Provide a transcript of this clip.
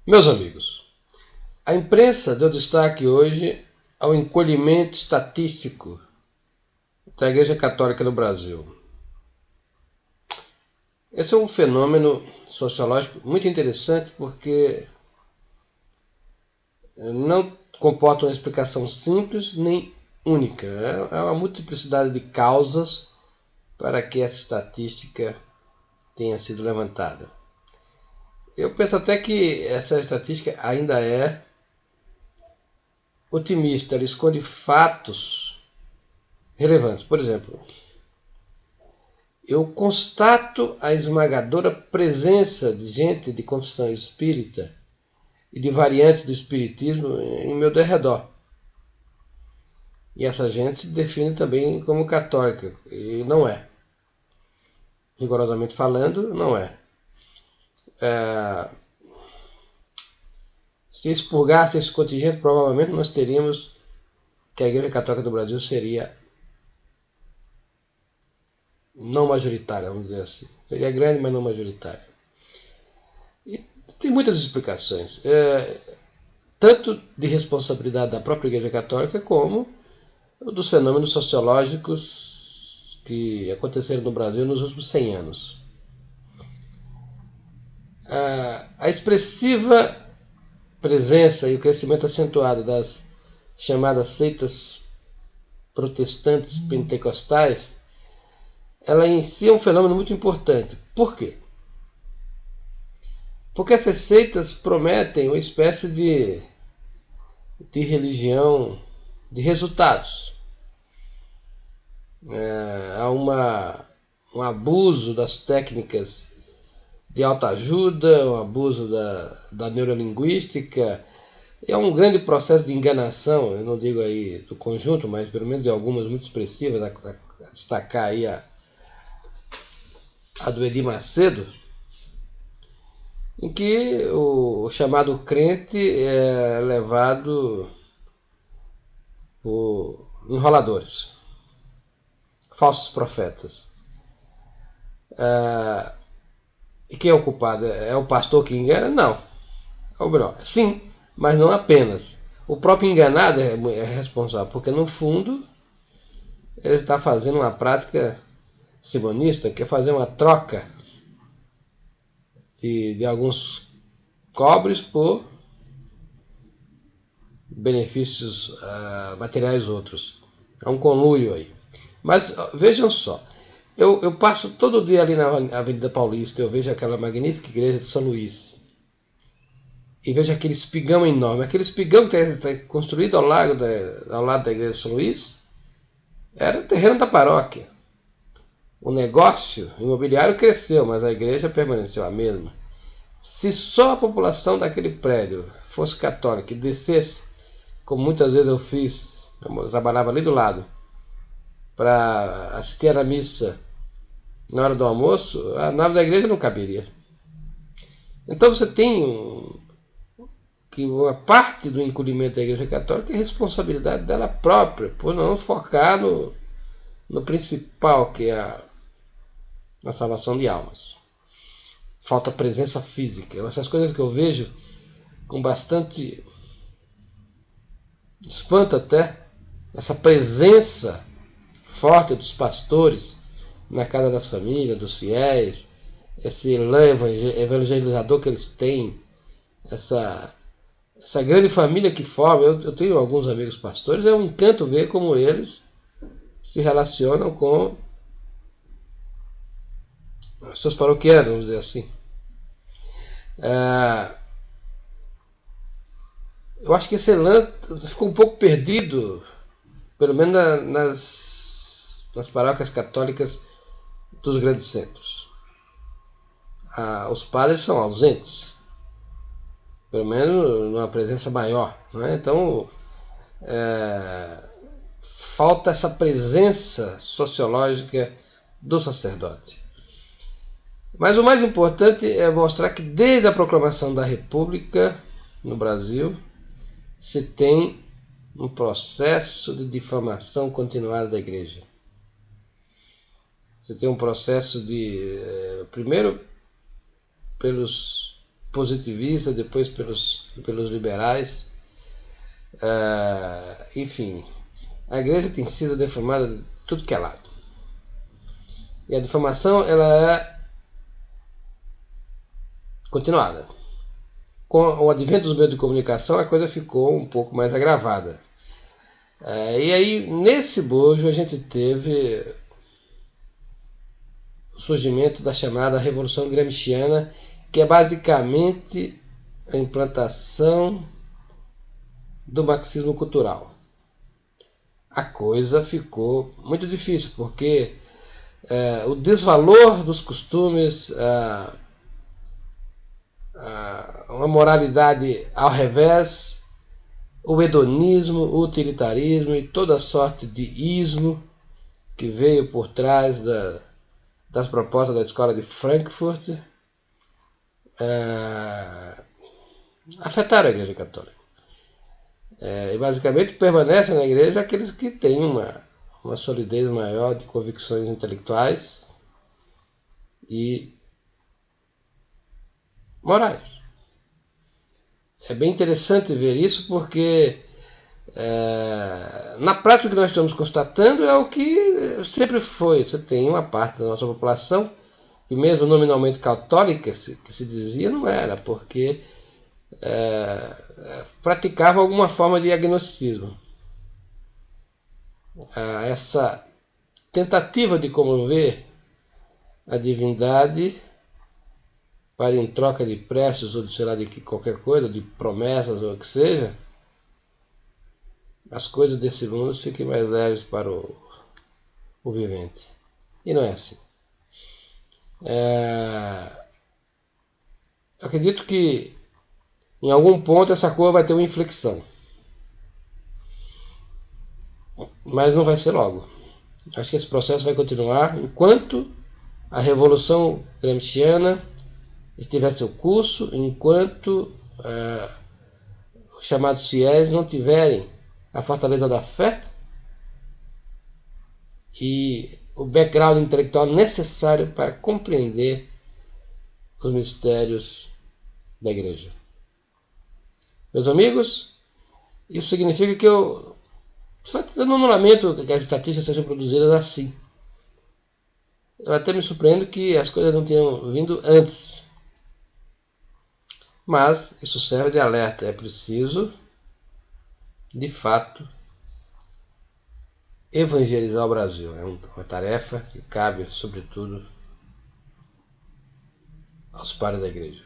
Meus amigos, a imprensa deu destaque hoje ao encolhimento estatístico da Igreja Católica no Brasil. Esse é um fenômeno sociológico muito interessante porque não comporta uma explicação simples nem única. É uma multiplicidade de causas para que essa estatística tenha sido levantada. Eu penso até que essa estatística ainda é otimista, ela esconde fatos relevantes. Por exemplo, eu constato a esmagadora presença de gente de confissão espírita e de variantes do espiritismo em meu derredor. E essa gente se define também como católica, e não é. Rigorosamente falando, não é. Se expurgasse esse contingente, provavelmente nós teríamos que a Igreja Católica do Brasil seria não majoritária, vamos dizer assim. Seria grande, mas não majoritária. E tem muitas explicações, tanto de responsabilidade da própria Igreja Católica, como dos fenômenos sociológicos que aconteceram no Brasil nos últimos 100 anos. A expressiva presença e o crescimento acentuado das chamadas seitas protestantes pentecostais, ela em si é um fenômeno muito importante. Por quê? Porque essas seitas prometem uma espécie de religião de resultados. Há um abuso das técnicas de autoajuda, um abuso da neurolinguística. É um grande processo de enganação, eu não digo aí do conjunto, mas pelo menos de algumas muito expressivas, a destacar aí a do Edir Macedo, em que o chamado crente é levado por enroladores, falsos profetas. E quem é o culpado? É o pastor que engana? Não. Sim, mas não apenas. O próprio enganado é responsável, porque no fundo ele está fazendo uma prática simonista, quer fazer uma troca de alguns cobres por benefícios materiais outros. É um conluio aí. Mas vejam só, eu passo todo dia ali na Avenida Paulista, eu vejo aquela magnífica igreja de São Luís. E vejo aquele espigão enorme. Aquele espigão que está construído ao lado da igreja de São Luís era o terreno da paróquia. O negócio imobiliário cresceu, mas a igreja permaneceu a mesma. Se só a população daquele prédio fosse católica e descesse, como muitas vezes eu fiz, eu trabalhava ali do lado, para assistir à missa na hora do almoço, a nave da igreja não caberia. Então você tem que uma parte do encolhimento da Igreja Católica é responsabilidade dela própria, por não focar no principal, que é a salvação de almas. Falta presença física. Essas coisas que eu vejo com bastante espanto até, essa presença forte dos pastores na casa das famílias, dos fiéis, esse lã evangelizador que eles têm, essa grande família que forma. Eu tenho alguns amigos pastores, é um encanto ver como eles se relacionam com os seus paroquianos, vamos dizer assim. Eu acho que esse elan ficou um pouco perdido, pelo menos nas paróquias católicas dos grandes centros. Os padres são ausentes, pelo menos numa presença maior, não é? Então falta essa presença sociológica do sacerdote. Mas o mais importante é mostrar que desde a proclamação da República no Brasil se tem um processo de difamação continuada da Igreja. Você tem um processo de, primeiro, pelos positivistas, depois pelos liberais. Enfim, a igreja tem sido defamada de tudo que é lado. E a difamação ela é continuada. Com o advento dos meios de comunicação, a coisa ficou um pouco mais agravada. E aí, nesse bojo, a gente teve o surgimento da chamada Revolução Gramsciana, que é basicamente a implantação do marxismo cultural. A coisa ficou muito difícil, porque o desvalor dos costumes, uma moralidade ao revés, o hedonismo, o utilitarismo e toda sorte de ismo que veio por trás das propostas da escola de Frankfurt afetaram a Igreja Católica. E basicamente permanecem na Igreja aqueles que têm uma solidez maior de convicções intelectuais e morais. É bem interessante ver isso porque na prática o que nós estamos constatando é o que sempre foi. Você tem uma parte da nossa população que mesmo nominalmente católica, que se dizia, não era, porque praticava alguma forma de agnosticismo. Essa tentativa de comover a divindade para em troca de preces ou de sei lá de qualquer coisa, de promessas ou o que seja, as coisas desse mundo fiquem mais leves para o vivente. E não é assim. Eu acredito que em algum ponto essa curva vai ter uma inflexão. Mas não vai ser logo. Acho que esse processo vai continuar enquanto a Revolução Gramsciana estiver seu curso, enquanto os chamados fiéis não tiverem a fortaleza da fé e o background intelectual necessário para compreender os mistérios da Igreja. Meus amigos, isso significa que eu não lamento que as estatísticas sejam produzidas assim. Eu até me surpreendo que as coisas não tenham vindo antes. Mas isso serve de alerta. É preciso, de fato, evangelizar o Brasil. É uma tarefa que cabe, sobretudo, aos pares da Igreja.